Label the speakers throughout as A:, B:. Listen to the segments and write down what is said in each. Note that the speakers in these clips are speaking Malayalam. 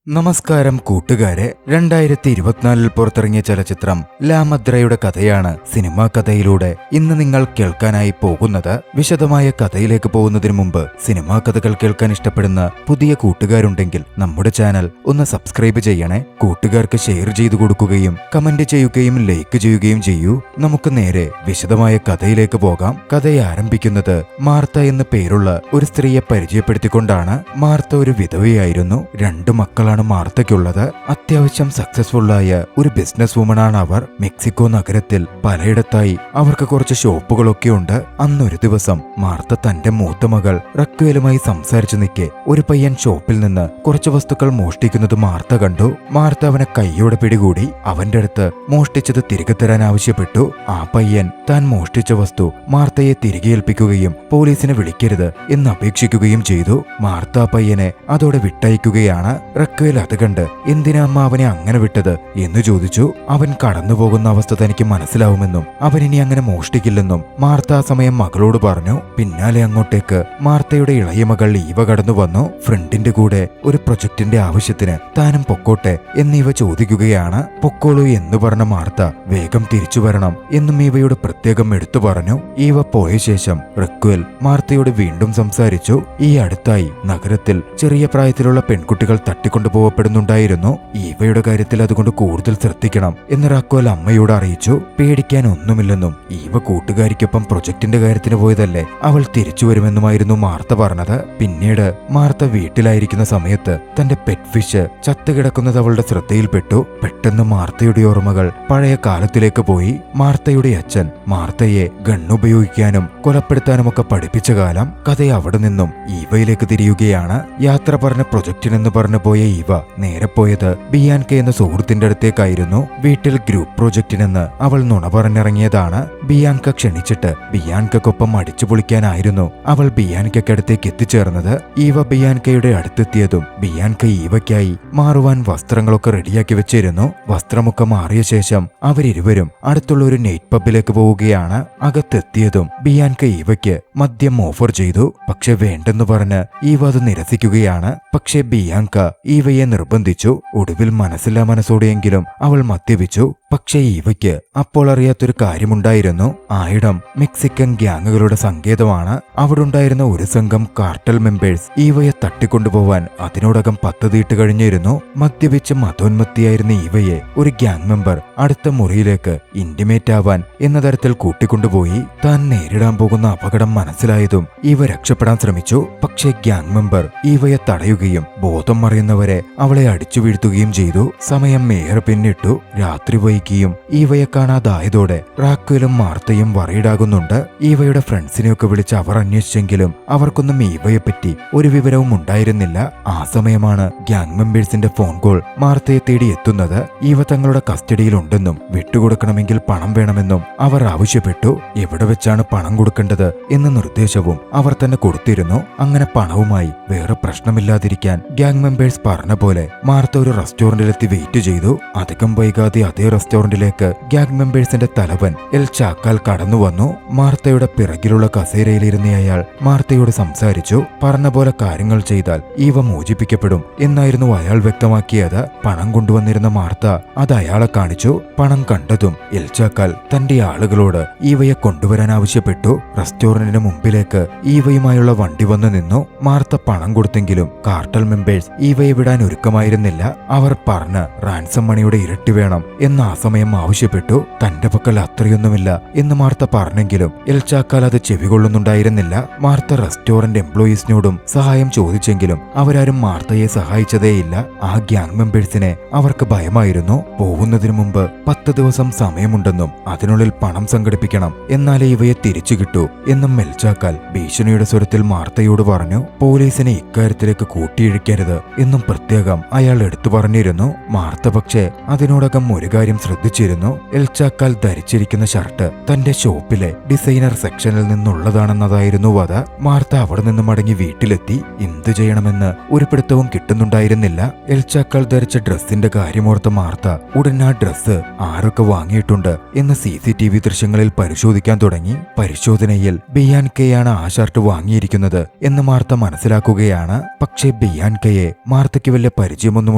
A: നമസ്കാരം കൂട്ടുകാരെ, 2024 പുറത്തിറങ്ങിയ ചലച്ചിത്രം ലാമദ്രയുടെ കഥയാണ് സിനിമാ കഥയിലൂടെ ഇന്ന് നിങ്ങൾ കേൾക്കാനായി പോകുന്നത്. വിശദമായ കഥയിലേക്ക് പോകുന്നതിന് മുമ്പ് സിനിമാ കഥകൾ കേൾക്കാൻ ഇഷ്ടപ്പെടുന്ന പുതിയ കൂട്ടുകാരുണ്ടെങ്കിൽ നമ്മുടെ ചാനൽ ഒന്ന് സബ്സ്ക്രൈബ് ചെയ്യണേ. കൂട്ടുകാർക്ക് ഷെയർ ചെയ്തു കൊടുക്കുകയും കമന്റ് ചെയ്യുകയും ലൈക്ക് ചെയ്യുകയും ചെയ്യൂ. നമുക്ക് നേരെ വിശദമായ കഥയിലേക്ക് പോകാം. കഥയെ ആരംഭിക്കുന്നത് മാർത്ത എന്ന പേരുള്ള ഒരു സ്ത്രീയെ പരിചയപ്പെടുത്തിക്കൊണ്ടാണ്. മാർത്ത ഒരു വിധവയായിരുന്നു. 2 മക്കളാണ് മാർത്തയ്ക്കുള്ളത്. അത്യാവശ്യം സക്സസ്ഫുള്ളായ ഒരു ബിസിനസ് വുമണാണ് അവർ. മെക്സിക്കോ നഗരത്തിൽ പലയിടത്തായി അവർക്ക് കുറച്ച് ഷോപ്പുകളൊക്കെ ഉണ്ട്. അന്നൊരു ദിവസം മാർത്ത തന്റെ മൂത്ത മകൾ റക്വേലുമായി സംസാരിച്ചു നിൽക്കെ ഒരു പയ്യൻ ഷോപ്പിൽ നിന്ന് കുറച്ച് വസ്തുക്കൾ മോഷ്ടിക്കുന്നത് മാർത്ത കണ്ടു. മാർത്ത അവനെ കൈയോടെ പിടികൂടി അവന്റെ അടുത്ത് മോഷ്ടിച്ചത് തിരികെ തരാൻ ആവശ്യപ്പെട്ടു. ആ പയ്യൻ താൻ മോഷ്ടിച്ച വസ്തു മാർത്തയെ തിരികെ ഏൽപ്പിക്കുകയും പോലീസിനെ വിളിക്കരുത് എന്ന് അപേക്ഷിക്കുകയും ചെയ്തു. മാർത്ത ആ പയ്യനെ അതോടെ വിട്ടയക്കുകയാണ്. റക്വേൽ അത് കണ്ട് എന്തിനാ അമ്മ അവനെ അങ്ങനെ വിട്ടത് എന്ന് ചോദിച്ചു. അവൻ കടന്നുപോകുന്ന അവസ്ഥ തനിക്ക് മനസ്സിലാവുമെന്നും അവൻ ഇനി അങ്ങനെ മോഷ്ടിക്കില്ലെന്നും മാർത്ത ആ സമയം മകളോട് പറഞ്ഞു. പിന്നാലെ അങ്ങോട്ടേക്ക് മാർത്തയുടെ ഇളയ മകൾ ഈവ കടന്നു വന്നു. ഫ്രണ്ടിന്റെ കൂടെ ഒരു പ്രൊജക്ടിന്റെ ആവശ്യത്തിന് താനും പൊക്കോട്ടെ എന്നിവ ചോദിക്കുകയാണ്. പൊക്കോളൂ എന്ന് പറഞ്ഞ മാർത്ത വേഗം തിരിച്ചു വരണം എന്നും ഈവയോട് പ്രത്യേകം എടുത്തു പറഞ്ഞു. ഈവ പോയ ശേഷം റക്വേൽ മാർത്തയോട് വീണ്ടും സംസാരിച്ചു. ഈ അടുത്തായി നഗരത്തിൽ ചെറിയ പ്രായത്തിലുള്ള പെൺകുട്ടികൾ തട്ടിക്കൊണ്ടുപോകപ്പെടുന്നുണ്ടായിരുന്നു. ഈവയുടെ കാര്യത്തിൽ അതുകൊണ്ട് കൂടുതൽ ശ്രദ്ധിക്കണം എന്ന് റക്വേൽ അമ്മയോട് അറിയിച്ചു. പേടിക്കാൻ ഒന്നുമില്ലെന്നും ഈവ കൂട്ടുകാരിക്കൊപ്പം പ്രൊജക്ടിന്റെ കാര്യത്തിന് പോയതല്ലേ, അവൾ തിരിച്ചു വരുമെന്നുമായിരുന്നു മാർത്ത പറഞ്ഞത്. പിന്നീട് മാർത്ത വീട്ടിലായിരിക്കുന്ന സമയത്ത് തന്റെ പെറ്റ് ഫിഷ് ചത്തുകിടക്കുന്നത് അവളുടെ ശ്രദ്ധയിൽപ്പെട്ടു. പെട്ടെന്ന് മാർത്തയുടെ ഓർമ്മകൾ പഴയ കാലത്തിലേക്ക് പോയി. മാർത്തയുടെ അച്ഛൻ മാർത്തയെ ഗണ്ണുപയോഗിക്കാനും കൊലപ്പെടുത്താനും ഒക്കെ പഠിപ്പിച്ച കാലം. കഥ അവിടെ നിന്നും ഈവയിലേക്ക് തിരിയുകയാണ്. യാത്ര പറഞ്ഞ പ്രൊജക്ടിനെന്ന് പറഞ്ഞു പോയ ഈവ നേരെ പോയത് ബിയാൻക എന്ന സുഹൃത്തിന്റെ അടുത്തേക്കായിരുന്നു. വീട്ടിൽ ഗ്രൂപ്പ് പ്രൊജക്ടിനെന്ന് അവൾ നുണ പറഞ്ഞിറങ്ങിയതാണ്. ബിയാൻക ക്ഷണിച്ചിട്ട് ബിയാൻകൊപ്പം അടിച്ചു പൊളിക്കാനായിരുന്നു അവൾ ബിയാൻകടുത്തേക്ക് എത്തിച്ചേർന്നത്. ഈവ ബിയാൻകയുടെ അടുത്തെത്തിയതും ബിയാൻക ഈവയ്ക്കായി മാറുവാൻ വസ്ത്രങ്ങളൊക്കെ റെഡിയാക്കി വെച്ചിരുന്നു. വസ്ത്രമൊക്കെ മാറിയ ശേഷം അവരിരുവരും അടുത്തുള്ള ഒരു നൈറ്റ് പബ്ബിലേക്ക് പോവുകയാണ്. അകത്തെത്തിയതും ബിയാൻക ഈവയ്ക്ക് മദ്യം ഓഫർ ചെയ്തു. പക്ഷെ വേണ്ടെന്ന് പറഞ്ഞ് ഈവ അത് നിരസിക്കുകയാണ്. പക്ഷെ ബിയാൻക ഈവയെ നിർബന്ധിച്ചു. ഒടുവിൽ മനസ്സില്ലാ മനസ്സോടെയെങ്കിലും അവൾ മദ്യപിച്ചു. പക്ഷേ ഈവയ്ക്ക് അപ്പോൾ അറിയാത്തൊരു കാര്യമുണ്ടായിരുന്നു. ആയിടം മെക്സിക്കൻ ഗ്യാങ്ങുകളുടെ സങ്കേതമാണ്. അവിടെ ഉണ്ടായിരുന്ന ഒരു സംഘം കാർട്ടൽ മെമ്പേഴ്സ് ഈവയെ തട്ടിക്കൊണ്ടുപോവാൻ അതിനോടകം പദ്ധതിയിട്ട് കഴിഞ്ഞിരുന്നു. മദ്യപിച്ച് മതോന്മത്തിയായിരുന്ന ഈവയെ ഒരു ഗ്യാങ് മെമ്പർ അടുത്ത മുറിയിലേക്ക് ഇന്റിമേറ്റ് ആവാൻ എന്ന തരത്തിൽ കൂട്ടിക്കൊണ്ടുപോയി. താൻ നേരിടാൻ പോകുന്ന അപകടം മനസ്സിലായതും ഈവ രക്ഷപ്പെടാൻ ശ്രമിച്ചു. പക്ഷേ ഗ്യാങ് മെമ്പർ ഈവയെ തടയുകയും ബോധം മറിയുന്നവരെ അവളെ അടിച്ചു വീഴ്ത്തുകയും ചെയ്തു. സമയം ഏറെ പിന്നിട്ടു. രാത്രി വൈകിയും ഈവയെ കാണാതായതോടെ റാക്വേലും മാർത്തയും വറീഡാകുന്നുണ്ട്. ഈവയുടെ ഫ്രണ്ട്സിനെയൊക്കെ വിളിച്ച് അവർ അന്വേഷിച്ചെങ്കിലും അവർക്കൊന്നും ഈവയെപ്പറ്റി ഒരു വിവരവും ഉണ്ടായിരുന്നില്ല. ആ സമയമാണ് ഗ്യാങ് മെമ്പേഴ്സിന്റെ ഫോൺ കോൾ മാർത്തയെ തേടി എത്തുന്നത്. ഈവ തങ്ങളുടെ കസ്റ്റഡിയിലുണ്ടെന്നും വിട്ടുകൊടുക്കണമെങ്കിൽ പണം വേണമെന്നും അവർ ആവശ്യപ്പെട്ടു. എവിടെ വെച്ചാണ് പണം കൊടുക്കേണ്ടത് എന്ന നിർദ്ദേശവും അവർ തന്നെ കൊടുത്തിരുന്നു. അങ്ങനെ പണവുമായി വേറെ പ്രശ്നമില്ലാതിരിക്കാൻ ഗ്യാങ് മെമ്പേഴ്സ് പറഞ്ഞ പോലെ മാർത്ത ഒരു റെസ്റ്റോറന്റിലെത്തി വെയിറ്റ് ചെയ്തു. അധികം വൈകാതെ അതേ റെസ്റ്റോറന്റിലേക്ക് ഗ്യാങ് മെമ്പേഴ്സിന്റെ തലവൻ എൽ ചാക്കാൽ കടന്നു വന്നു. മാർത്തയുടെ പിറകിലുള്ള കസേരയിലിരുന്ന അയാൾ മാർത്തയോട് സംസാരിച്ചു. പറഞ്ഞ പോലെ കാര്യങ്ങൾ ചെയ്താൽ ഈവ മോചിപ്പിക്കപ്പെടും എന്നായിരുന്നു അയാൾ വ്യക്തമാക്കിയത്. പണം കൊണ്ടുവന്നിരുന്ന മാർത്ത അത് അയാളെ കാണിച്ചു. പണം കണ്ടതും എൽ ചാക്കാൽ തന്റെ ആളുകളോട് ഈവയെ കൊണ്ടുവരാൻ ആവശ്യപ്പെട്ടു. റെസ്റ്റോറന്റിന് മുമ്പിലേക്ക് ഈവയുമായുള്ള വണ്ടി വന്നു നിന്നു. മാർത്ത പണം കൊടുത്തെങ്കിലും കാർട്ടൽ മെമ്പേഴ്സ് ഈവയെ വിടാൻ ഒരുക്കമായിരുന്നില്ല. അവർ പറഞ്ഞ് റാൻസം മണിയുടെ ഇരട്ടി വേണം എന്ന് ആ സമയം ആവശ്യപ്പെട്ടു. തന്റെ പക്കൽ അത്രയൊന്നുമില്ല എന്ന് മാർത്ത പറഞ്ഞെങ്കിലും എൽ ചാക്കാൽ അത് ചെവികൊള്ളുന്നുണ്ടായിരുന്നില്ല. മാർത്ത റെസ്റ്റോറന്റ് എംപ്ലോയീസിനോടും സഹായം ചോദിച്ചെങ്കിലും അവരാരും മാർത്തയെ സഹായിച്ചതേയില്ല. ആ ഗ്യാങ് മെമ്പേഴ്സിനെ അവർക്ക് ഭയമായിരുന്നു. പോകുന്നതിനു മുമ്പ് 10 ദിവസം സമയമുണ്ടെന്നും അതിനുള്ളിൽ പണം സംഘടിപ്പിക്കണം, എന്നാലേ ഇവയെ തിരിച്ചു കിട്ടൂ എന്നും എൽ ചാക്കാൽ ഭീഷണിയുടെ സ്വരത്തിൽ മാർത്തയോട് പറഞ്ഞു. പോലീസിനെ ഇക്കാര്യത്തിലേക്ക് കൂട്ടിയിഴിക്കരുത് എന്നും പ്രത്യേകം അയാൾ എടുത്തു പറഞ്ഞിരുന്നു. മാർത്ത പക്ഷേ അതിനോടകം ഒരു കാര്യം ശ്രദ്ധിച്ചിരുന്നു. എൽച്ചാക്കാൽ ധരിച്ചിരിക്കുന്ന ഷർട്ട് തന്റെ ഷോപ്പിലെ ഡിസൈനർ സെക്ഷനിൽ നിന്നുള്ളതാണെന്നതായിരുന്നു അത്. മാർത്ത അവിടെ നിന്ന് മടങ്ങി വീട്ടിലെത്തി. എന്തു ചെയ്യണമെന്ന് ഒരു പിടുത്തവും കിട്ടുന്നുണ്ടായിരുന്നില്ല. എൽച്ചാക്കാൽ ധരിച്ച ഡ്രസ്സിന്റെ കാര്യമോർത്ത മാർത്ത ഉടൻ ആ ഡ്രസ്സ് ആരൊക്കെ വാങ്ങിയിട്ടുണ്ട് എന്ന് CCTV ദൃശ്യങ്ങളിൽ പരിശോധിക്കാൻ തുടങ്ങി. പരിശോധനയിൽ ബിയാൻകയാണ് ആ ഷർട്ട് വാങ്ങിയിരിക്കുന്നത് എന്ന് മാർത്ത മനസ്സിലാക്കുകയാണ്. പക്ഷേ ബിയാൻകയെ മാർത്തയ്ക്ക് വലിയ പരിചയമൊന്നും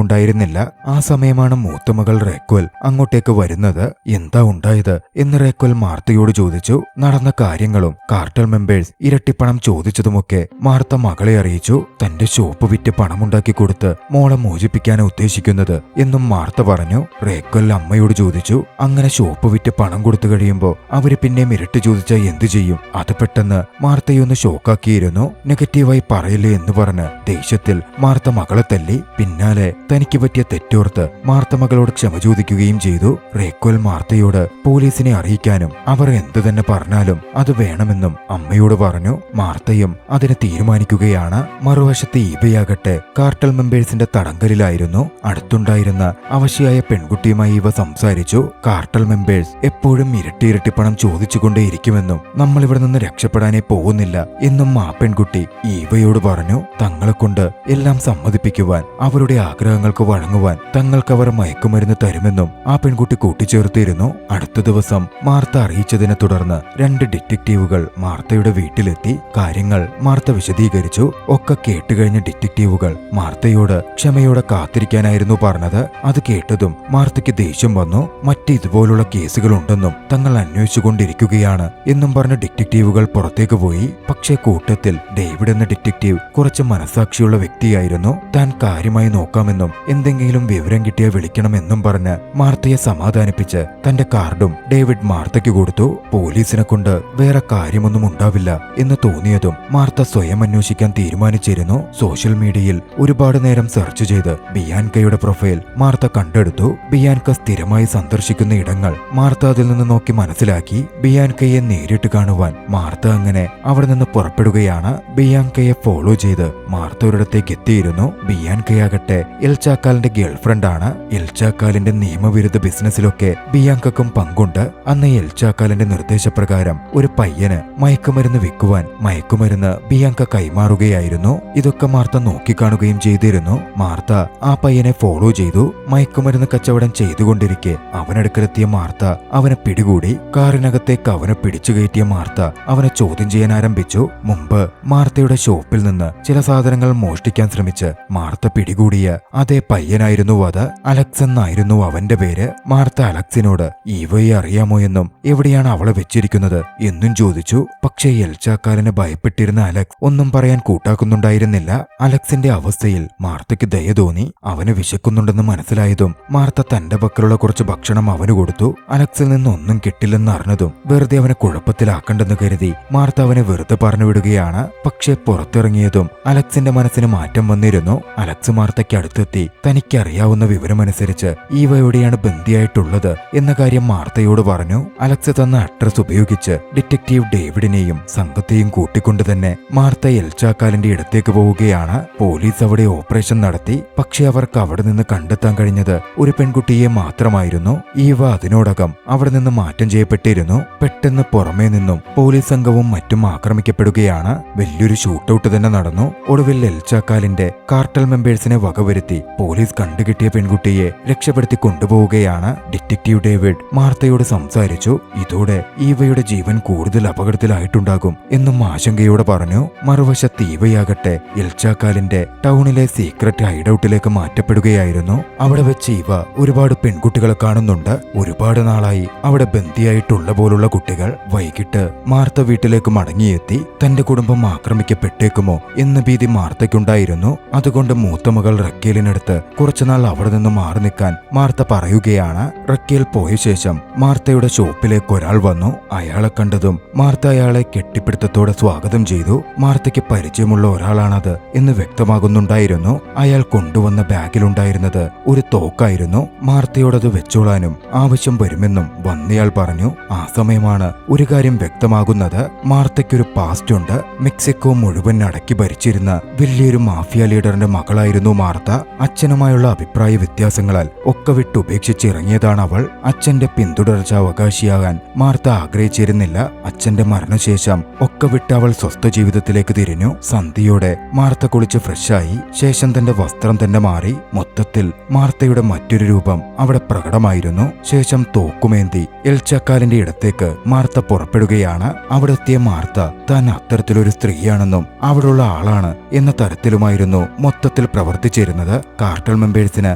A: ഉണ്ടായിരുന്നില്ല. ആ സമയമാണ് മൂത്ത മകൾ റേക്വൽ അങ്ങോട്ടേക്ക് വരുന്നത്. എന്താ ഉണ്ടായത് എന്ന് റേക്വൽ മാർത്തയോട് ചോദിച്ചു. നടന്ന കാര്യങ്ങളും കാർട്ടൽ മെമ്പേഴ്സ് ഇരട്ടിപ്പണം ചോദിച്ചതുമൊക്കെ മാർത്ത മകളെ അറിയിച്ചു. തന്റെ ഷോപ്പ് വിറ്റ് പണമുണ്ടാക്കി കൊടുത്ത് മോളെ മോചിപ്പിക്കാനാണ് ഉദ്ദേശിക്കുന്നത് എന്നും മാർത്ത പറഞ്ഞു. റേക്വൽ അമ്മയോട് ചോദിച്ചു, അങ്ങനെ ഷോപ്പ് വിറ്റ് പണം കൊടുത്തു കഴിയുമ്പോ അവര് പിന്നെയും ഇരട്ടി ചോദിച്ചാൽ എന്തു ചെയ്യും? അത് പെട്ടെന്ന് മാർത്തയൊന്ന് ഷോക്കാക്കിയിരുന്നു. നെഗറ്റീവായി പറയില്ലേ എന്ന് പറഞ്ഞ് ദേഷ്യത്തിൽ മാർത്ത മകളെ തല്ലി. പിന്നാലെ തനിക്ക് പറ്റിയ തെറ്റോർത്ത് മാർത്ത മകളോട് ക്ഷമ ചോദിക്കുകയും ചെയ്തു. റേക്വൽ മാർത്തയോട് പോലീസിനെ അറിയിക്കാനും അവർ എന്തു തന്നെ പറഞ്ഞാലും അത് വേണമെന്നും അമ്മയോട് പറഞ്ഞു. മാർത്തയും അതിന് തീരുമാനിക്കുകയാണ്. മറുവശത്ത് ഈവയാകട്ടെ കാർട്ടൽ മെമ്പേഴ്സിന്റെ തടങ്കലിലായിരുന്നു. അടുത്തുണ്ടായിരുന്ന അവശയായ പെൺകുട്ടിയുമായി ഇവ സംസാരിച്ചു. കാർട്ടൽ മെമ്പേഴ്സ് എപ്പോഴും ഇരട്ടി പണം ചോദിച്ചുകൊണ്ടേയിരിക്കുമെന്നും നമ്മളിവിടെ നിന്ന് രക്ഷപ്പെടാനേ പോകുന്നില്ല എന്നും ആ പെൺകുട്ടി ഈവയോട് പറഞ്ഞു. തങ്ങളെ കൊണ്ട് എല്ലാം സമ്മതിപ്പിക്കുവാൻ, അവരുടെ ആഗ്രഹങ്ങൾക്ക് വഴങ്ങുവാൻ തങ്ങൾക്ക് അവർ മയക്കുമരുന്ന് തരുമെന്നും ആ പെൺകുട്ടി കൂട്ടിച്ചേർത്തിരുന്നു. അടുത്ത ദിവസം മാർത്ത അറിയിച്ചതിനെ തുടർന്ന് 2 ഡിറ്റക്റ്റീവുകൾ മാർത്തയുടെ വീട്ടിലെത്തി. കാര്യങ്ങൾ മാർത്ത വിശദീകരിച്ചു. ഒക്കെ കേട്ടുകഴിഞ്ഞ ഡിറ്റക്റ്റീവുകൾ മാർത്തയോട് ക്ഷമയോടെ കാത്തിരിക്കാനായിരുന്നു പറഞ്ഞത്. അത് കേട്ടതും മാർത്തയ്ക്ക് ദേഷ്യം വന്നു. മറ്റ് ഇതുപോലുള്ള കേസുകളുണ്ടെന്നും തങ്ങൾ അന്വേഷിച്ചുകൊണ്ടിരിക്കുകയാണ് എന്നും പറഞ്ഞ് ഡിറ്റക്റ്റീവുകൾ പുറത്തേക്ക് പോയി. പക്ഷേ കൂട്ടത്തിൽ ഡേവിഡ് എന്ന ഡിറ്റക്റ്റീവ് കുറച്ച് മനസാക്ഷിയുള്ള വ്യക്തിയായിരുന്നു. താൻ കാര്യമായി നോക്കാമെന്നും എന്തെങ്കിലും വിവരം കിട്ടിയാൽ വിളിക്കണമെന്നും പറഞ്ഞ് മാർത്തയെ സമാധാനിപ്പിച്ച് തന്റെ കാർഡും ഡേവിഡ് മാർത്തയ്ക്ക് കൊടുത്തു. പോലീസിനെ കൊണ്ട് വേറെ കാര്യമൊന്നും ഉണ്ടാവില്ല എന്ന് തോന്നിയതും മാർത്ത സ്വയം അന്വേഷിക്കാൻ തീരുമാനിച്ചിരുന്നു. സോഷ്യൽ മീഡിയയിൽ ഒരുപാട് നേരം സെർച്ച് ചെയ്ത് ബിയാൻകയുടെ പ്രൊഫൈൽ മാർത്ത കണ്ടെടുത്തു. ബിയാൻക സ്ഥിരമായി സന്ദർശിക്കുന്ന ഇടങ്ങൾ മാർത്ത അതിൽ നിന്ന് നോക്കി മനസ്സിലാക്കി. ബിയാൻകയെ നേരിട്ട് കാണുവാൻ മാർത്ത അങ്ങനെ അവിടെ നിന്ന് പുറപ്പെടുകയാണ്. ബിയാൻകയെ ഫോളോ ചെയ്ത് മാർത്ത ഒരിടത്തേക്ക് എത്തിയിരുന്നു. ബിയാൻകയാകട്ടെ എൽച്ചാക്കാലിന്റെ ഗേൾഫ്രണ്ടാണ്. എൽച്ചാക്കാലിന്റെ നിയമവിരുദ്ധ ബിസിനസ്സിലൊക്കെ ബിയാൻകക്കും പങ്കുണ്ട്. അന്ന് എൽച്ചാക്കാലിന്റെ നിർദ്ദേശപ്രകാരം ഒരു പയ്യന് മയക്കുമരുന്ന് വിൽക്കുവാൻ മയക്കുമരുന്ന് ബിയാൻക കൈമാറുകയായിരുന്നു. ഇതൊക്കെ മാർത്ത നോക്കിക്കാണുകയും ചെയ്തിരുന്നു. മാർത്ത ആ പയ്യനെ ഫോളോ ചെയ്തു. മയക്കുമരുന്ന് കച്ചവടം ചെയ്തുകൊണ്ടിരിക്കെ അവനടുക്കലെത്തിയ മാർത്ത അവനെ പിടികൂടി. കാറിനകത്തേക്ക് അവനെ പിടിച്ചു കയറ്റിയ മാർത്ത അവനെ ചോദ്യം ചെയ്യാൻ ആരംഭിച്ചു. മുമ്പ് മാർത്തയുടെ ഷോപ്പിൽ നിന്ന് ചില സാധനങ്ങൾ മോഷ്ടിക്കാൻ ശ്രമിച്ച് മാർത്ത പിടികൂടിയ അതേ പയ്യനായിരുന്നു അത്. അലക്സ് എന്നായിരുന്നു അവന്റെ പേര്. മാർത്ത അലക്സിനോട് ഈവയെ അറിയാമോ എന്നും എവിടെയാണ് അവളെ വെച്ചിരിക്കുന്നത് എന്നും ചോദിച്ചു. പക്ഷേ എൽച്ചാക്കാലിനെ ഭയപ്പെട്ടിരുന്ന അലക്സ് ഒന്നും പറയാൻ കൂട്ടാക്കുന്നുണ്ടായിരുന്നില്ല. അലക്സിന്റെ അവസ്ഥയിൽ മാർത്തയ്ക്ക് ദയ തോന്നി. അവന് വിശക്കുന്നുണ്ടെന്ന് മനസ്സിലായതും മാർത്ത തന്റെ പക്കലുള്ള കുറച്ച് ഭക്ഷണം അവന് കൊടുത്തു. അലക്സിൽ നിന്ന് ഒന്നും കിട്ടില്ലെന്ന് അറിഞ്ഞതും വെറുതെ അവനെ കുഴപ്പത്തിലാക്കണ്ടെന്ന് കരുതി മാർത്ത അവനെ വെറുതെ പറഞ്ഞുവിടുകയാണ്. പക്ഷേ പുറത്തിറങ്ങിയതും അലക്സിന്റെ മനസ്സിന് മാറ്റം വന്നിരുന്നു. അലക്സ് മാർത്തയ്ക്ക് അടുത്തെത്തി തനിക്കറിയാവുന്ന വിവരമനുസരിച്ച് ഈവ എവിടെയാണ് ബന്ദിയായിട്ടുള്ളത് എന്ന കാര്യം മാർത്തയോട് പറഞ്ഞു. അലക്സ് തന്ന അഡ്രസ് ഉപയോഗിച്ച് ഡിറ്റക്റ്റീവ് ഡേവിഡിനെയും സംഘത്തെയും കൂട്ടിക്കൊണ്ട് തന്നെ മാർത്ത എൽച്ചാക്കാലിന്റെ ഇടത്തേക്ക് പോവുകയാണ്. പോലീസ് അവിടെ ഓപ്പറേഷൻ നടത്തി. പക്ഷെ അവർക്ക് അവിടെ നിന്ന് കണ്ടെത്താൻ കഴിഞ്ഞത് ഒരു പെൺകുട്ടിയെ മാത്രമായിരുന്നു. ഈവ അതിനോടകം അവിടെ നിന്ന് മാറ്റം ചെയ്യപ്പെട്ടിരുന്നു. പെട്ടെന്ന് പുറമേ നിന്നും പോലീസ് സംഘവും മറ്റും ആക്രമിക്കപ്പെടുകയാണ്. വലിയൊരു ഷൂട്ടൌട്ട് തന്നെ നടന്നു. ഒടുവിൽ എൽച്ചാക്കാലിന്റെ കാർട്ടൽ മെമ്പേഴ്സിനെ വകവരുത്തി പോലീസ് കണ്ടുകിട്ടിയ പെൺകുട്ടിയെ രക്ഷപ്പെടുത്തി കൊണ്ടുപോവുകയാണ്. ഡിറ്റക്റ്റീവ് ഡേവിഡ് മാർത്തയോട് സംസാരിച്ചു. ഇതോടെ ഈവയുടെ ജീവൻ കൂടുതൽ അപകടത്തിലായിട്ടുണ്ടാകും എന്നും ആശങ്കയോടെ പറഞ്ഞു. മറുവശത്ത് ഈവയാകട്ടെ എൽച്ചാക്കാലിന്റെ ടൗണിലെ സീക്രട്ട് ഹൈഡൌട്ടിലേക്ക് മാറ്റപ്പെടുകയായിരുന്നു. അവിടെ വെച്ച് ഈവ ഒരുപാട് പെൺകുട്ടികളെ കാണുന്നുണ്ട്. ഒരുപാട് നാളായി അവിടെ ബന്ദിയായിട്ടുള്ള പോലുള്ള കുട്ടികൾ. വൈകിട്ട് മാർത്ത വീട്ടിലേക്ക് മടങ്ങിയെത്തി. തന്റെ കുടുംബം ആക്രമിക്കപ്പെട്ടേക്കുമോ എന്ന ഭീതി മാർത്തയ്ക്കുണ്ടായിരുന്നു. അതുകൊണ്ട് മൂത്ത മകൾ റക്കേലിനടുത്ത് കുറച്ചുനാൾ അവിടെ നിന്ന് മാറി നിൽക്കാൻ മാർത്ത പറയുകയാണ്. റക്കേൽ പോയ ശേഷം മാർത്തയുടെ ഷോപ്പിലേക്ക് ഒരാൾ വന്നു. അയാളെ കണ്ടതും മാർത്ത അയാളെ കെട്ടിപ്പിടുത്തത്തോടെ സ്വാഗതം ചെയ്തു. മാർത്തയ്ക്ക് പരിചയമുള്ള ഒരാളാണത് എന്ന് വ്യക്തമാകുന്നുണ്ടായിരുന്നു. അയാൾ കൊണ്ടുവന്ന ബാഗിലുണ്ടായിരുന്നത് ഒരു തോക്കായിരുന്നു. മാർത്തയോടത് വെച്ചോളാനും ആവശ്യം വരുമെന്നും വന്നയാൾ പറഞ്ഞു. ആ സമയമാണ് ഒരു കാര്യം വ്യക്തമാകുന്നത്. മാർത്തയ്ക്കൊരു പാസ്റ്റ് ഉണ്ട്. മെക്സിക്കോ മുഴുവൻ അടക്കി ഭരിച്ചിരുന്ന വലിയൊരു മാഫിയ ലീഡറിന്റെ മകളായിരുന്നു മാർത്ത. അച്ഛനുമായുള്ള അഭിപ്രായ വ്യത്യാസങ്ങളാൽ ഒക്കെ വിട്ടുപേക്ഷിച്ച് പുറത്തിറങ്ങിയതാണ് അവൾ. അച്ഛന്റെ പിന്തുടർച്ച അവകാശിയാകാൻ മാർത്ത ആഗ്രഹിച്ചിരുന്നില്ല. അച്ഛന്റെ മരണശേഷം ഒക്കെ വിട്ട് അവൾ സ്വസ്ഥ ജീവിതത്തിലേക്ക് തിരിഞ്ഞു. സന്ധ്യയോടെ മാർത്ത കുളിച്ച് ഫ്രഷായി. ശേഷം തന്റെ വസ്ത്രം തന്നെ മാറി. മൊത്തത്തിൽ മാർത്തയുടെ മറ്റൊരു രൂപം അവിടെ പ്രകടമായിരുന്നു. ശേഷം തോക്കുമേന്തി എൽച്ചാക്കാലിന്റെ ഇടത്തേക്ക് മാർത്ത പുറപ്പെടുകയാണ്. അവിടെ എത്തിയ മാർത്ത താൻ അത്തരത്തിലൊരു സ്ത്രീയാണെന്നും അവിടെയുള്ള ആളാണ് എന്ന തരത്തിലുമായിരുന്നു മൊത്തത്തിൽ പ്രവർത്തിച്ചിരുന്നത്. കാർട്ടൽ മെമ്പേഴ്സിന്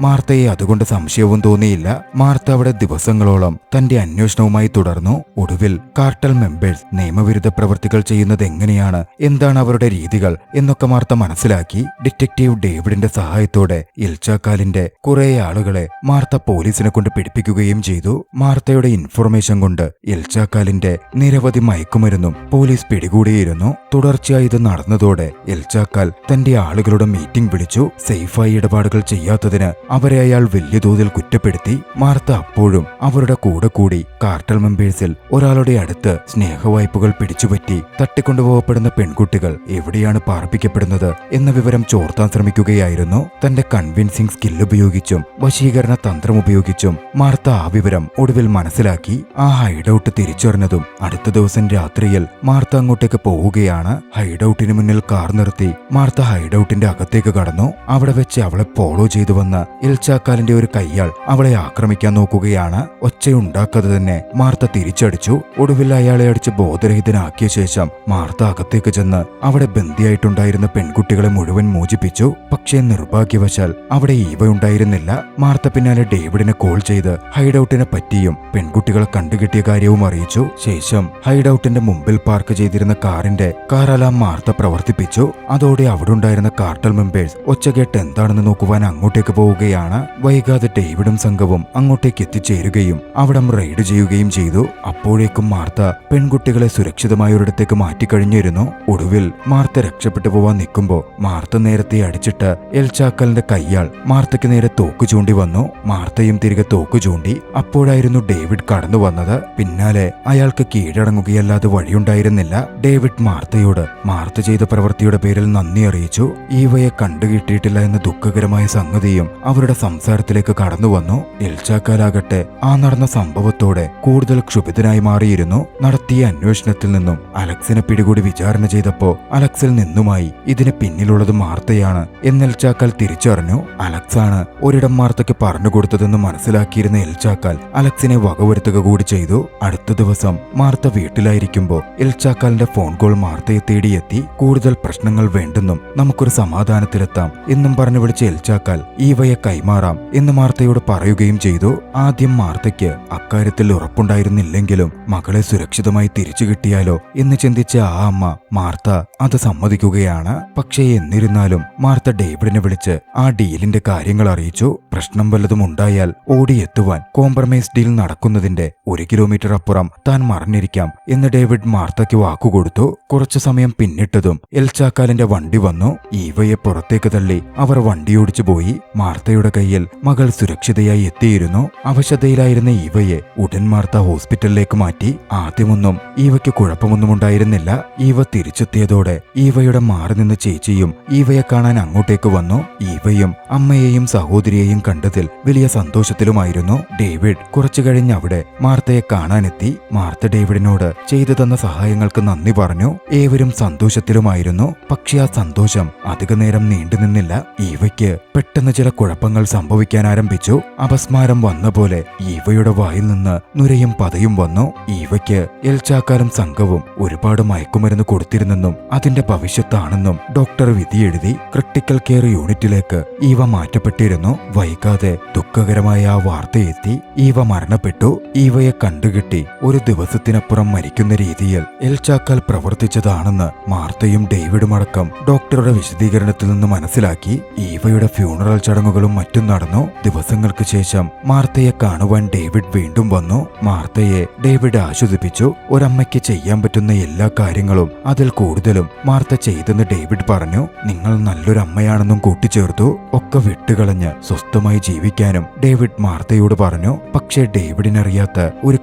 A: മാർത്തയെ അതുകൊണ്ട് സംശയവും തോന്നിയില്ല. മാർത്ത അവിടെ ദിവസങ്ങളോളം തന്റെ അന്വേഷണവുമായി തുടർന്നു. ഒടുവിൽ കാർട്ടൽ മെമ്പേഴ്സ് നിയമവിരുദ്ധ പ്രവൃത്തികൾ ചെയ്യുന്നത് എങ്ങനെയാണ്, എന്താണ് അവരുടെ രീതികൾ എന്നൊക്കെ മാർത്ത മനസ്സിലാക്കി. ഡിറ്റക്റ്റീവ് ഡേവിഡിന്റെ സഹായത്തോടെ എൽച്ചാക്കാലിന്റെ കുറെ ആളുകളെ മാർത്ത പോലീസിനെ കൊണ്ട് പിടിപ്പിക്കുകയും ചെയ്തു. മാർത്തയുടെ ഇൻഫർമേഷൻ കൊണ്ട് എൽച്ചാക്കാലിന്റെ നിരവധി മയക്കുമരുന്നും പോലീസ് പിടികൂടിയിരുന്നു. തുടർച്ചയായി ഇത് നടന്നതോടെ എൽച്ചാക്കാൽ തന്റെ ആളുകളുടെ മീറ്റിംഗ് വിളിച്ചു. സേഫായി ഇടപാടുകൾ ചെയ്യാത്തതിന് അവരെ അയാൾ വലിയ തോതിൽ കുറ്റപ്പെടുത്തി. മാർത്ത അപ്പോഴും അവരുടെ കൂടെ കൂടി. കാർട്ടൽ മെമ്പേഴ്സിൽ ഒരാളുടെ അടുത്ത് സ്നേഹവായ്പകൾ പിടിച്ചുപറ്റി തട്ടിക്കൊണ്ടുപോകപ്പെടുന്ന പെൺകുട്ടികൾ എവിടെയാണ് പാർപ്പിക്കപ്പെടുന്നത് എന്ന വിവരം ചോർത്താൻ ശ്രമിക്കുകയായിരുന്നു. തന്റെ കൺവിൻസിംഗ് സ്കിൽ ഉപയോഗിച്ചും വശീകരണ തന്ത്രം ഉപയോഗിച്ചും മാർത്ത ആ വിവരം ഒടുവിൽ മനസ്സിലാക്കി. ആ ഹൈഡൌട്ട് തിരിച്ചറിഞ്ഞതും അടുത്ത ദിവസം രാത്രിയിൽ മാർത്ത അങ്ങോട്ടേക്ക് പോവുകയാണ്. ഹൈഡൌട്ടിന് മുന്നിൽ കാർ നിർത്തി മാർത്ത ഹൈഡൌട്ടിന്റെ അകത്തേക്ക് കടന്നു. അവിടെ വെച്ച് അവളെ ഫോളോ ചെയ്തു വന്ന എൽച്ചാക്കാലിന്റെ ഒരു കയ്യാൾ അവളെ ആക്രമിക്കാൻ നോക്കുകയാണ്. ഒച്ചയുണ്ടാക്കാതെ തന്നെ മാർത്ത തിരിച്ചടിച്ചു. ഒടുവിൽ അയാളെ അടിച്ച് ബോധരഹിതനാക്കിയ ശേഷം മാർത്ത അകത്തേക്ക് ചെന്ന് അവിടെ ബന്ദിയായിട്ടുണ്ടായിരുന്ന പെൺകുട്ടികളെ മുഴുവൻ മോചിപ്പിച്ചു. പക്ഷേ നിർഭാഗ്യവശാൽ അവിടെ ഈവ ഉണ്ടായിരുന്നില്ല. മാർത്ത പിന്നാലെ ഡേവിഡിനെ കോൾ ചെയ്ത് ഹൈഡൌട്ടിനെ പറ്റിയും പെൺകുട്ടികളെ കണ്ടുകിട്ടിയ കാര്യവും അറിയിച്ചു. ശേഷം ഹൈഡൌട്ടിന്റെ മുമ്പിൽ പാർക്ക് ചെയ്തിരുന്ന കാർ അലാം മാർത്ത പ്രവർത്തിപ്പിച്ചു. അതോടെ അവിടെ ഉണ്ടായിരുന്ന കാർട്ടൽ മെമ്പേഴ്സ് ഒച്ചകേട്ട് എന്താണെന്ന് നോക്കുവാൻ അങ്ങോട്ടേക്ക് പോവുകയാണ്. വൈകാതെ ഡേവിഡും സംഘവും അങ്ങോട്ടേക്ക് എത്തിച്ചേരുകയും അവിടം റെയ്ഡ് ചെയ്യുകയും ചെയ്തു. അപ്പോഴേക്കും മാർത്ത പെൺകുട്ടികളെ സുരക്ഷിതമായ ഒരിടത്തേക്ക് മാറ്റിക്കഴിഞ്ഞിരുന്നു. ഒടുവിൽ മാർത്ത രക്ഷപ്പെട്ടു പോവാൻ നിൽക്കുമ്പോൾ മാർത്ത നേരത്തെ അടിച്ചിട്ട് എൽച്ചാക്കലിന്റെ കയ്യാൾ മാർത്തയ്ക്ക് നേരെ തോക്ക് ചൂണ്ടി വന്നു. മാർത്തയും തിരികെ തോക്ക് ചൂണ്ടി. അപ്പോഴായിരുന്നു ഡേവിഡ് കടന്നു വന്നത്. പിന്നാലെ അയാൾക്ക് കീഴടങ്ങുകയല്ലാതെ വഴിയുണ്ടായിരുന്നില്ല. ഡേവിഡ് മാർത്തയോട് മാർത്ത ചെയ്ത പ്രവൃത്തിയുടെ പേരിൽ നന്ദി അറിയിച്ചു. ഈവയെ കണ്ടുകിട്ടിയിട്ടില്ല എന്ന ദുഃഖകരമായ സംഗതിയും അവരുടെ സംസാരത്തിലേക്ക് കടന്നു വന്നു. എൽച്ചാക്കാലാകട്ടെ ആ നടന്ന സംഭവത്തോടെ കൂടുതൽ ക്ഷുഭിതനായി മാറിയിരുന്നു. നടത്തിയ അന്വേഷണത്തിൽ നിന്നും അലക്സിനെ പിടികൂടി വിചാരണ ചെയ്തപ്പോ അലക്സിൽ നിന്നുമായി ഇതിന് പിന്നിലുള്ളത് മാർത്തയാണ് എന്ന് എൽച്ചാക്കാൽ തിരിച്ചറിഞ്ഞു. അലക്സാണ് ഒരിടം മാർത്തയ്ക്ക് പറഞ്ഞുകൊടുത്തതെന്ന് മനസ്സിലാക്കിയിരുന്ന എൽച്ചാക്കാൽ അലക്സിനെ വകവരുത്തുക കൂടി ചെയ്തു. അടുത്ത ദിവസം മാർത്ത വീട്ടിലായിരിക്കുമ്പോൾ എൽച്ചാക്കാലിന്റെ ഫോൺ കോൾ മാർത്തയെ തേടിയെത്തി. കൂടുതൽ പ്രശ്നങ്ങൾ വേണ്ടെന്നും നമുക്കൊരു സമാധാനത്തിലെത്താം എന്നും പറഞ്ഞു വിളിച്ച എൽച്ചാക്കാൽ ഈവയെ കൈമാറാം എന്ന് മാർത്തയോട് പറയുകയും ചെയ്തു. ആദ്യം മാർത്തയ്ക്ക് അക്കാര്യത്തിൽ ഉറപ്പുണ്ടായിരുന്നില്ലെങ്കിലും മകളെ സുരക്ഷിതമായി തിരിച്ചു കിട്ടിയാലോ എന്ന് ചിന്തിച്ച ആ അമ്മ മാർത്ത അത് സമ്മതിക്കുകയാണ്. പക്ഷേ എന്നിരുന്നാലും മാർത്ത ഡേവിഡിനെ വിളിച്ച് ആ ഡീലിന്റെ കാര്യങ്ങൾ അറിയിച്ചു. പ്രശ്നം വല്ലതും ഉണ്ടായാൽ ഓടിയെത്തുവാൻ കോംപ്രമൈസ് ഡീൽ നടക്കുന്നതിന്റെ 1 കിലോമീറ്റർ അപ്പുറം താൻ മറിഞ്ഞിരിക്കാം എന്ന് ഡേവിഡ് മാർത്തയ്ക്ക് വാക്കുകൊടുത്തു. കുറച്ചു സമയം പിന്നിട്ടതും എൽച്ചാക്കാലിന്റെ വണ്ടി വന്നു. ഈവയെ പുറത്തേക്ക് തള്ളി അവർ വണ്ടിയോടിച്ചു പോയി. മാർത്തയുടെ കയ്യിൽ മകൾ സുരക്ഷിതയായി എത്തിയിരുന്നു. അവശതയിലായിരുന്ന ഈവയെ ഉടൻ മാർത്ത ഹോസ്പിറ്റലിലേക്ക് മാറ്റി. ആദ്യമൊന്നും ഈവയ്ക്ക് കുഴപ്പമൊന്നും ഉണ്ടായിരുന്നില്ല. ഈവ തിരിച്ചെത്തിയതോടെ ഈവയുടെ മാറി നിന്ന് ചേച്ചിയും ഈവയെ കാണാൻ അങ്ങോട്ടേക്ക് വന്നു. ഈവയും അമ്മയെയും സഹോദരിയെയും കണ്ടതിൽ വലിയ സന്തോഷത്തിലുമായിരുന്നു. ഡേവിഡ് കുറച്ചു കഴിഞ്ഞ് അവിടെ മാർത്തയെ കാണാനെത്തി. മാർത്ത ഡേവിഡിനോട് ചെയ്തു തന്ന സഹായങ്ങൾക്ക് നന്ദി പറഞ്ഞു. ഏവരും സന്തോഷത്തിലുമായിരുന്നു. പക്ഷെ ആ സന്തോഷം അധികനേരം നീണ്ടുനിന്നില്ല. ഈവയ്ക്ക് പെട്ടെന്ന് ചില കുഴപ്പങ്ങൾ സംഭവിക്കാൻ ആരംഭിച്ചു. അപസ്മാരം വന്ന പോലെ ഈവയുടെ വായിൽ നിന്ന് നുരയും പതയും വന്നു. ഈവയ്ക്ക് എൽച്ചാക്കാലും സംഘവും ഒരുപാട് മയക്കുമരുന്ന് കൊടുത്തിരുന്നെന്നും അതിന്റെ ഭവിഷ്യത്താണെന്നും ഡോക്ടർ വിധിയെഴുതി. ക്രിട്ടിക്കൽ കെയർ യൂണിറ്റിലേക്ക് ഈവ മാറ്റപ്പെട്ടിരുന്നു. വൈകാതെ ദുഃഖകരമായ ആ വാർത്തയെത്തി. ഈവ മരണപ്പെട്ടു. ഈവയെ കണ്ടുകിട്ടി ഒരു ദിവസത്തിനപ്പുറം മരിക്കുന്ന രീതിയിൽ എൽച്ചാക്കാൽ പ്രവർത്തിച്ചതാണെന്ന് മാർത്തയും ഡേവിഡും അടക്കം ഡോക്ടറുടെ വിശദീകരണത്തിൽ നിന്ന് മനസ്സിലാക്കി. ഈവയുടെ ഫ്യൂണറൽ ചടങ്ങുകളും മറ്റും നടന്നു. ദിവസങ്ങൾക്ക് ശേഷം മാർത്തയെ കാണുവാൻ ഡേവിഡ് വീണ്ടും വന്നു. മാർത്തയെ ഡേവിഡ് ആശ്വസിപ്പിച്ചു. ഒരമ്മയ്ക്ക് ചെയ്യാൻ പറ്റുന്ന എല്ലാ കാര്യങ്ങളും അതിൽ കൂടുതലും മാർത്ത ചെയ്തെന്ന് ഡേവിഡ് പറഞ്ഞു. നിങ്ങൾ നല്ലൊരു അമ്മയാണെന്നും കൂട്ടിച്ചേർത്തു. ഒക്കെ വിട്ടുകളഞ്ഞ് സ്വസ്ഥമായി ജീവിക്കാനും ഡേവിഡ് മാർത്തയോട് പറഞ്ഞു. പക്ഷേ ഡേവിഡിനറിയാത്ത ഒരു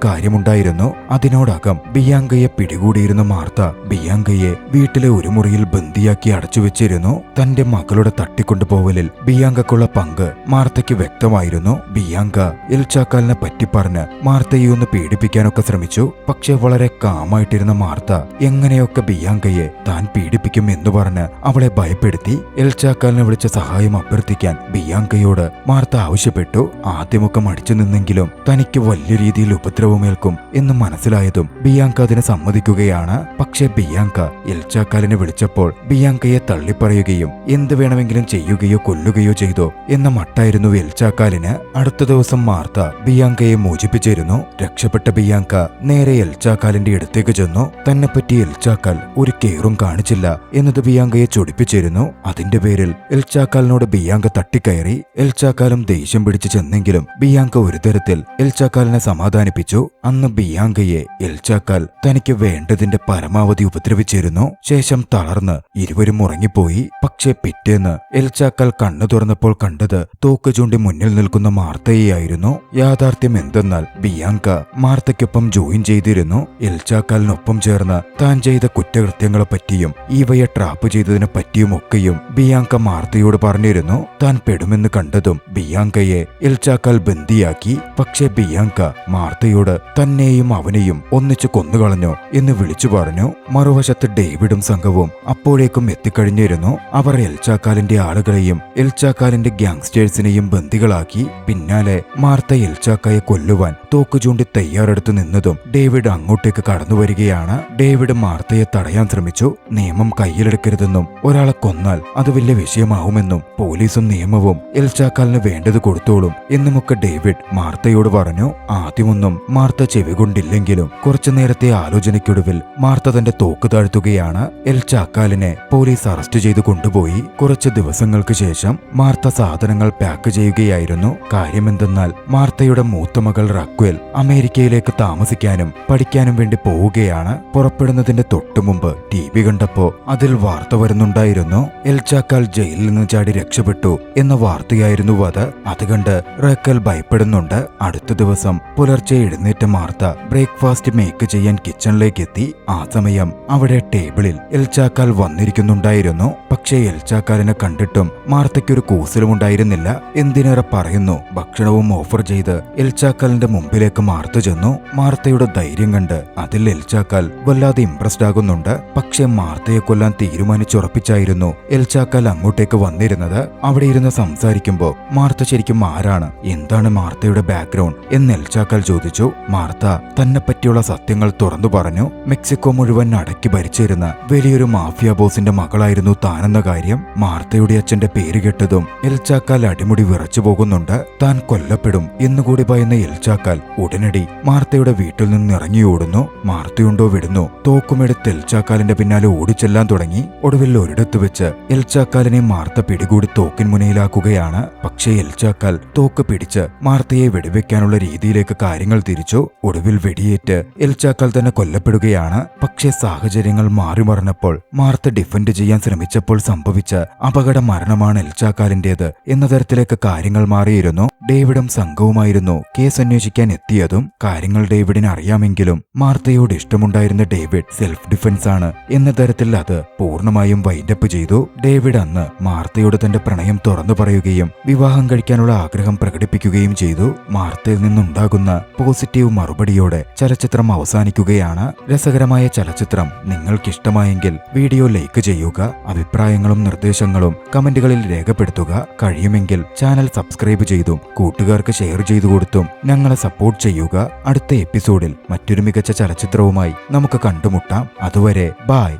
A: കാര്യമുണ്ടായിരുന്നു. അതിനോടകം ബിയാങ്കയെ പിടികൂടിയിരുന്ന മാർത്ത ബിയാങ്കയെ വീട്ടിലെ ഒരു മുറിയിൽ ബന്ദിയാക്കി അടച്ചുവെച്ചിരുന്നു. തന്റെ മകളുടെ തട്ടിക്കൊണ്ടുപോവലിൽ ബിയാങ്കക്കുള്ള പങ്ക് മാർത്തയ്ക്ക് വ്യക്തമായിരുന്നു. ബിയാങ്ക എൽചാക്കാലിനെ പറ്റിപ്പറഞ്ഞ് മാർത്തയെ ഒന്ന് പീഡിപ്പിക്കാനൊക്കെ ശ്രമിച്ചു. പക്ഷെ വളരെ കാമായിട്ടിരുന്ന മാർത്ത എങ്ങനെയൊക്കെ ബിയാങ്കയെ താൻ പീഡിപ്പിക്കും എന്ന് പറഞ്ഞ് അവളെ ഭയപ്പെടുത്തി. എൽചാക്കാലിനെ വിളിച്ച സഹായം അഭ്യർത്ഥിക്കാൻ ബിയാങ്കയോട് മാർത്ത ആവശ്യപ്പെട്ടു. ആദ്യമൊക്കെ മടിച്ചു നിന്നെങ്കിലും തനിക്ക് വലിയ രീതിയിൽ ഉപദ്രവമേൽക്കും എന്ന് മനസ്സിലായതും ബിയാങ്ക അതിന് സമ്മതിക്കുകയാണ്. പക്ഷെ ബിയാങ്ക എൽചാക്കാലിനെ വിളിച്ചപ്പോൾ ബിയാങ്കയെ തള്ളിപ്പറയുകയും എന്ത് വേണമെങ്കിലും ചെയ്യുകയോ കൊല്ലുകയോ ചെയ്തോ എന്ന മട്ടായിരുന്നു എൽചാക്കാലിന്. അടുത്ത ദിവസം മാർത്ത ബിയാങ്കയെ മോചിപ്പിച്ചിരുന്നു. രക്ഷപ്പെട്ട ബിയാങ്ക നേരെ എൽചാക്കാലിന്റെ അടുത്തേക്ക് ചെന്നു. തന്നെപ്പറ്റി എൽചാക്കാൽ ഒരു കെയറും കാണിച്ചില്ല എന്നത് ബിയാങ്കയെ ചൊടിപ്പിച്ചിരുന്നു. അതിന്റെ പേരിൽ എൽചാക്കാലിനോട് ബിയാങ്ക തട്ടിക്കയറി. എൽചാക്കാലും ദേഷ്യം പിടിച്ചു ചെന്നെങ്കിലും ബിയാങ്ക ഒരു തരത്തിൽ എൽചാക്കാലിനെ സമാധാനിപ്പിച്ചു. അന്ന് ബിയാങ്കയെ എൽചാക്കാൽ തനിക്ക് വേണ്ടതിന്റെ പരമാവധി ഉപദ്രവിച്ചിരുന്നു. ശേഷം തളർന്ന് ഇരുവരും ഉറങ്ങിപ്പോയി. പക്ഷേ പിറ്റേന്ന് എൽചാക്കാൽ കണ്ണു തുറന്നപ്പോൾ കണ്ടത് തോക്ക് ചൂണ്ടി മുന്നിൽ നിൽക്കുന്ന മാർത്തയെയായിരുന്നു. യാഥാർത്ഥ്യം എന്തെന്നാൽ ബിയാങ്ക മാർത്തയ്ക്കൊപ്പം ജോയിൻ ചെയ്തിരുന്നു. എൽചാക്കാലിനൊപ്പം ചേർന്ന് താൻ ചെയ്ത കുറ്റകൃത്യങ്ങളെ പറ്റിയും ഈവയെ ട്രാപ്പ് ചെയ്തതിനെ പറ്റിയുമൊക്കെയും ബിയാങ്ക മാർത്തയോട് പറഞ്ഞിരുന്നു. താൻ പെടുമെന്ന് കണ്ടതും ബിയാങ്കയെ എൽചാക്കാൽ ബന്ദിയാക്കി. പക്ഷേ ബിയാങ്ക മാർത്തയോട് തന്നെയും അവനെയും ഒന്നിച്ചു കൊന്നുകളഞ്ഞു എന്ന് വിളിച്ചു പറഞ്ഞു. മറുവശത്ത് ഡേവിഡും സംഘവും അപ്പോഴേക്കും എത്തിക്കഴിഞ്ഞിരുന്നു. അവർ എൽചാക്കാലിന്റെ ആളുകളെയും എൽചാക്കാലിന്റെ ഗ്യാങ്സ്റ്റേഴ്സിനെയും ബന്ദികളാക്കി. പിന്നാലെ മാർത്ത എൽചാക്കയെ കൊല്ലുവാൻ തോക്ക് ചൂണ്ടി തയ്യാറെടുത്തു നിന്നതും ഡേവിഡ് അങ്ങോട്ടേക്ക് കടന്നു വരികയാണ്. ഡേവിഡ് മാർത്തയെ തടയാൻ ശ്രമിച്ചു. നിയമം കയ്യിലെടുക്കരുതെന്നും ഒരാളെ കൊന്നാൽ അത് വലിയ വിഷയമാവുമെന്നും പോലീസും നിയമവും എൽചാക്കാലിന് വേണ്ടത് കൊടുത്തോളും എന്നുമൊക്കെ ഡേവിഡ് മാർത്തയോട് പറഞ്ഞു. ആദ്യമൊന്നും മാർത്ത ചെവികൊണ്ടില്ലെങ്കിലും കുറച്ചു നേരത്തെ ആലോചനയ്ക്കൊടുവിൽ മാർത്ത തന്റെ തോക്ക് താഴ്ത്തുകയാണ്. എൽചാക്കാലിനെ പോലീസ് അറസ്റ്റ് ചെയ്തു കൊണ്ടുപോയി. കുറച്ച് ദിവസങ്ങൾക്ക് ശേഷം മാർത്ത സാധനങ്ങൾ പാക്ക് ചെയ്യുകയായിരുന്നു. കാര്യമെന്തെന്നാൽ മാർത്തയുടെ മൂത്ത മകൾ റക്വൽ അമേരിക്കയിലേക്ക് താമസിക്കാനും പഠിക്കാനും വേണ്ടി പോവുകയാണ്. പുറപ്പെടുന്നതിന്റെ തൊട്ടുമുമ്പ് TV കണ്ടപ്പോ അതിൽ വാർത്ത വരുന്നുണ്ടായിരുന്നു. എൽചാക്കാൽ ജയിലിൽ നിന്ന് ചാടി രക്ഷപ്പെട്ടു എന്ന വാർത്തയായിരുന്നു അത്. അത് കണ്ട് റക്വൽ ഭയപ്പെടുന്നുണ്ട്. അടുത്ത ദിവസം പുലർച്ചെ എഴുന്നേറ്റ മാർത്ത ബ്രേക്ക്ഫാസ്റ്റ് മേക്ക് ചെയ്യാൻ കിച്ചണിലേക്ക് എത്തി. ആ സമയം അവിടെ ടേബിളിൽ എൽചാക്കാൽ വന്നിരിക്കുന്നുണ്ടായിരുന്നു. പക്ഷേ എൽചാക്കാലിനെ കണ്ടിട്ടും മാർത്തയ്ക്കൊരു കൂസലുമുണ്ടായിരുന്നില്ല. എന്തിനേറെ പറയുന്നു, ഭക്ഷണവും ഓഫർ ചെയ്ത് എൽചാക്കാലിന്റെ മുമ്പിലേക്ക് മാർത്ത ചെന്നു. മാർത്തയുടെ ധൈര്യം കണ്ട് അതിൽ എൽചാക്കാൽ വല്ലാതെ ഇംപ്രസ്ഡ് ആകുന്നുണ്ട്. പക്ഷെ മാർത്തയെ കൊല്ലാൻ തീരുമാനിച്ചുറപ്പിച്ചായിരുന്നു എൽചാക്കാൽ അങ്ങോട്ടേക്ക് വന്നിരുന്നത്. അവിടെ ഇരുന്ന് സംസാരിക്കുമ്പോ മാർത്ത ശരിക്കും ആരാണ്, എന്താണ് മാർത്തയുടെ ബാക്ക്ഗ്രൗണ്ട് എന്ന് എൽചാക്കാൽ ചോദിച്ചു. മാർത്ത തന്നെ പറ്റിയുള്ള സത്യങ്ങൾ തുറന്നു പറഞ്ഞു. മെക്സിക്കോ മുഴുവൻ അടക്കി ഭരിച്ചിരുന്ന വലിയൊരു മാഫിയ ബോസിന്റെ മകളായിരുന്നു താനെന്ന കാര്യം. മാർത്തയുടെ അച്ഛന്റെ പേര് കേട്ടതും എൽചാക്കാൽ അടിമുടി വിറച്ചു പോകുന്നുണ്ട്. താൻ കൊല്ലപ്പെടും എന്നുകൂടി ഭയന്ന എൽചാക്കാൽ ഉടനടി മാർത്തയുടെ വീട്ടിൽ നിന്ന് ഇറങ്ങിയോടുന്നു. മാർത്തയുണ്ടോ വിടുന്നു തോക്കുമെടുത്ത് എൽചാക്കാലിന്റെ പിന്നാലെ ഓടിച്ചെല്ലാൻ തുടങ്ങി. ഒടുവിൽ ഒരിടത്ത് വെച്ച് എൽചാക്കാലിനെ മാർത്ത പിടികൂടി തോക്കിൻ മുനയിലാക്കുകയാണ്. പക്ഷേ എൽചാക്കാൽ തോക്ക് പിടിച്ച് മാർത്തയെ വെടിവെക്കാനുള്ള രീതിയിലേക്ക് കാര്യങ്ങൾ തിരിച്ചു. ഒടുവിൽ വെടിയേറ്റ് എൽചാക്കാൽ തന്നെ കൊല്ലപ്പെടുകയാണ്. പക്ഷേ സാഹചര്യങ്ങൾ മാറിമറിഞ്ഞപ്പോൾ മാർത്ത ഡിഫെൻഡ് ചെയ്യാൻ ശ്രമിച്ചപ്പോൾ സംഭവിച്ച അപകട മരണമാണ് എൽചാക്കാലിന്റേത് എന്ന തരത്തിലേക്ക് കാര്യങ്ങൾ മാറിയിരുന്നു. ഡേവിഡും സംഘവുമായിരുന്നു കേസ് അന്വേഷിക്കാൻ എത്തിയതും. കാര്യങ്ങൾ ഡേവിഡിന് അറിയാമെങ്കിലും മാർത്തയോട് ഇഷ്ടമുണ്ടായിരുന്ന ഡേവിഡ് സെൽഫ് ഡിഫൻസ് ആണ് എന്ന തരത്തിൽ അത് പൂർണ്ണമായും വൈൻഡപ്പ് ചെയ്തു. ഡേവിഡ് അന്ന് മാർത്തയോട് തന്റെ പ്രണയം തുറന്നു പറയുകയും വിവാഹം കഴിക്കാനുള്ള ആഗ്രഹം പ്രകടിപ്പിക്കുകയും ചെയ്തു. മാർത്തയിൽ നിന്നുണ്ടാകുന്ന പോസിറ്റീവ് മറുപടിയോടെ ചലച്ചിത്രം അവസാനിക്കുകയാണ്. രസകരമായ ചലച്ചിത്രം നിങ്ങൾക്കിഷ്ടമായെങ്കിൽ വീഡിയോ ലൈക്ക് ചെയ്യുക. അഭിപ്രായങ്ങളും നിർദ്ദേശങ്ങളും കമന്റുകളിൽ രേഖപ്പെടുത്തുക. കഴിയുമെങ്കിൽ ചാനൽ സബ്സ്ക്രൈബ് ചെയ്തും കൂട്ടുകാർക്ക് ഷെയർ ചെയ്തു കൊടുത്തും ഞങ്ങളെ സപ്പോർട്ട് ചെയ്യുക. അടുത്ത എപ്പിസോഡിൽ മറ്റൊരു മികച്ച ചലച്ചിത്രവുമായി നമുക്ക് കണ്ടുമുട്ടാം. അതുവരെ ബൈ.